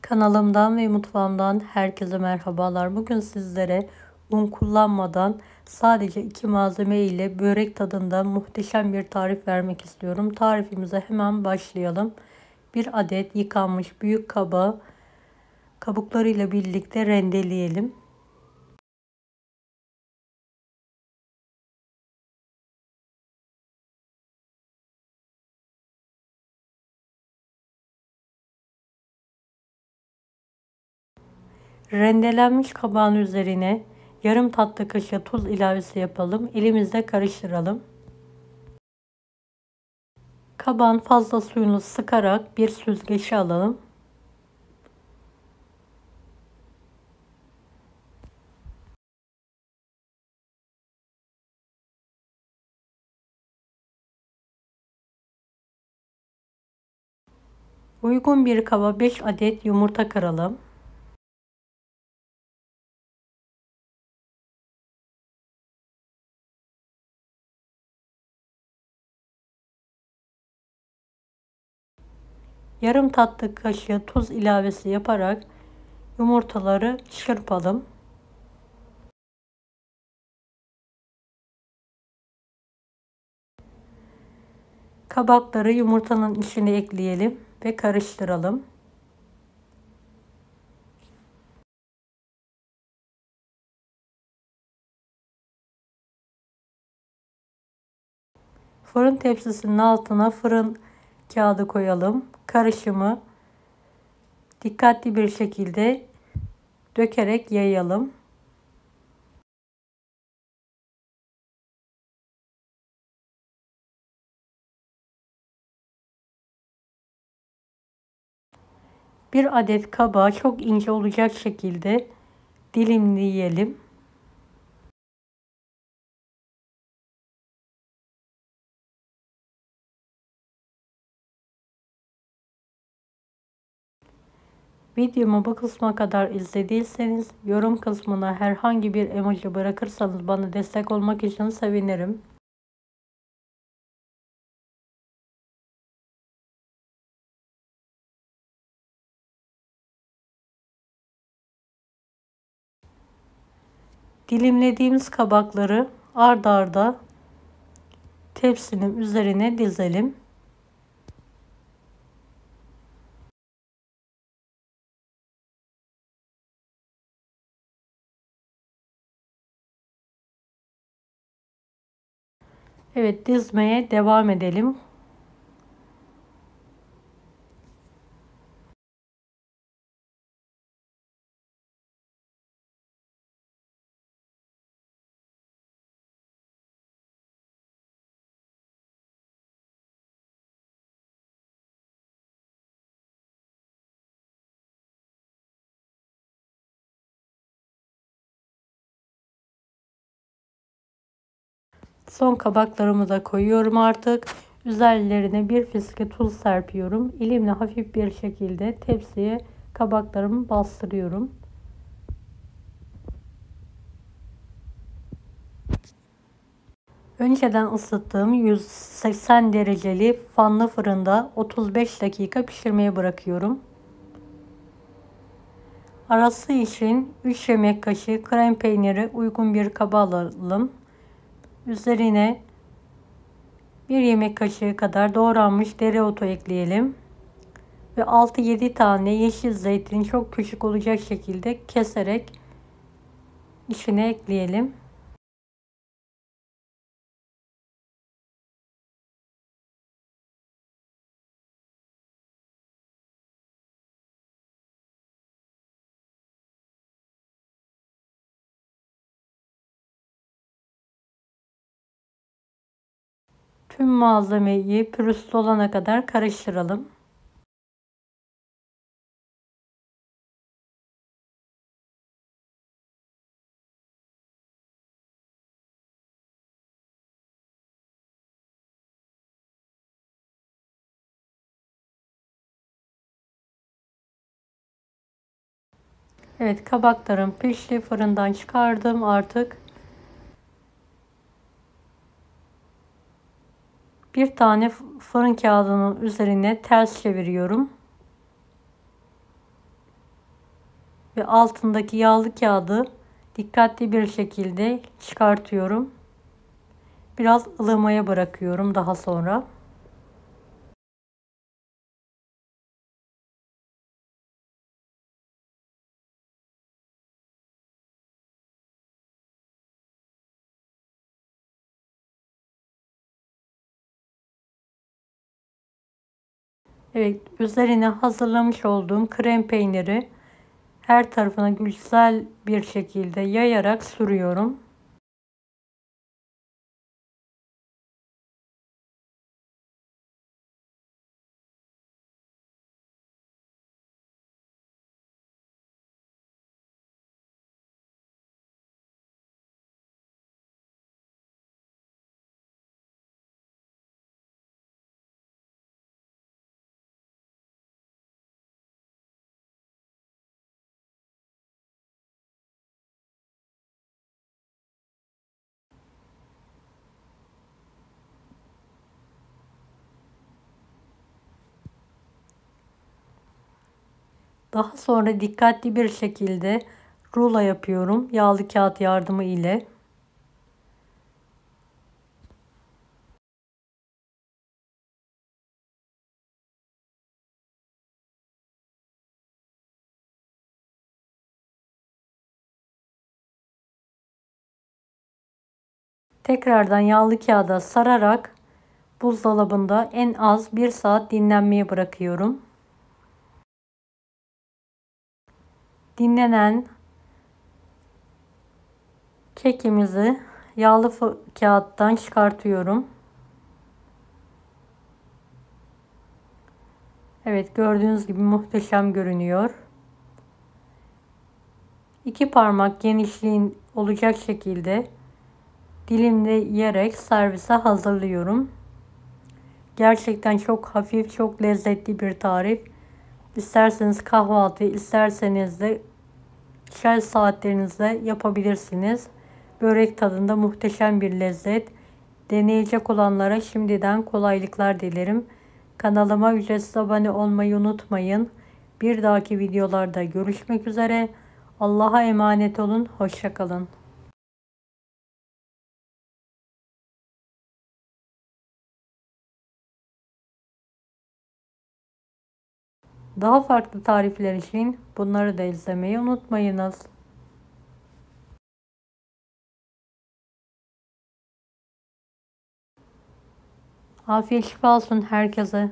Kanalımdan ve mutfağımdan herkese merhabalar. Bugün sizlere un kullanmadan sadece 2 malzeme ile börek tadında muhteşem bir tarif vermek istiyorum. Tarifimize hemen başlayalım. Bir adet yıkanmış büyük kaba kabuklarıyla birlikte rendeleyelim. Rendelenmiş kabağın üzerine yarım tatlı kaşığı tuz ilavesi yapalım. Elimizle karıştıralım. Kabağın fazla suyunu sıkarak bir süzgeçe alalım. Uygun bir kaba 5 adet yumurta kıralım. Yarım tatlı kaşığı tuz ilavesi yaparak yumurtaları çırpalım. Kabakları yumurtanın içine ekleyelim ve karıştıralım. Fırın tepsisinin altına fırın kağıdı koyalım. Karışımı dikkatli bir şekilde dökerek yayalım. Bir adet kabağı çok ince olacak şekilde dilimleyelim. Videomu bu kısma kadar izlediyseniz yorum kısmına herhangi bir emoji bırakırsanız bana destek olmak için sevinirim. Dilimlediğimiz kabakları ard arda tepsinin üzerine dizelim. Evet, dizmeye devam edelim. Son kabaklarımı da koyuyorum artık. Üzerlerine bir fiske tuz serpiyorum. Elimle hafif bir şekilde tepsiye kabaklarımı bastırıyorum. Önceden ısıttığım 180 dereceli fanlı fırında 35 dakika pişirmeye bırakıyorum. Arası için 3 yemek kaşığı krem peyniri uygun bir kaba alalım. Üzerine 1 yemek kaşığı kadar doğranmış dereotu ekleyelim. Ve 6-7 tane yeşil zeytin çok küçük olacak şekilde keserek içine ekleyelim. Tüm malzemeyi pürüzsüz olana kadar karıştıralım. Evet, kabaklarım pişti, fırından çıkardım artık. Bir tane fırın kağıdının üzerine ters çeviriyorum. ve altındaki yağlı kağıdı dikkatli bir şekilde çıkartıyorum. Biraz ılımaya bırakıyorum daha sonra. Evet, üzerine hazırlamış olduğum krem peyniri her tarafına güzel bir şekilde yayarak sürüyorum. Daha sonra dikkatli bir şekilde rulo yapıyorum yağlı kağıt yardımı ile. Tekrardan yağlı kağıda sararak buzdolabında en az 1 saat dinlenmeye bırakıyorum. Dinlenen kekimizi yağlı kağıttan çıkartıyorum. Evet, gördüğünüz gibi muhteşem görünüyor. 2 parmak genişliğin olacak şekilde dilimleyerek servise hazırlıyorum. Gerçekten çok hafif, çok lezzetli bir tarif. İsterseniz kahvaltı, isterseniz de çay saatlerinizde yapabilirsiniz. Börek tadında muhteşem bir lezzet. Deneyecek olanlara şimdiden kolaylıklar dilerim. Kanalıma ücretsiz abone olmayı unutmayın. Bir dahaki videolarda görüşmek üzere. Allah'a emanet olun. Hoşça kalın. Daha farklı tarifler için bunları da izlemeyi unutmayınız. Afiyet şifa olsun herkese.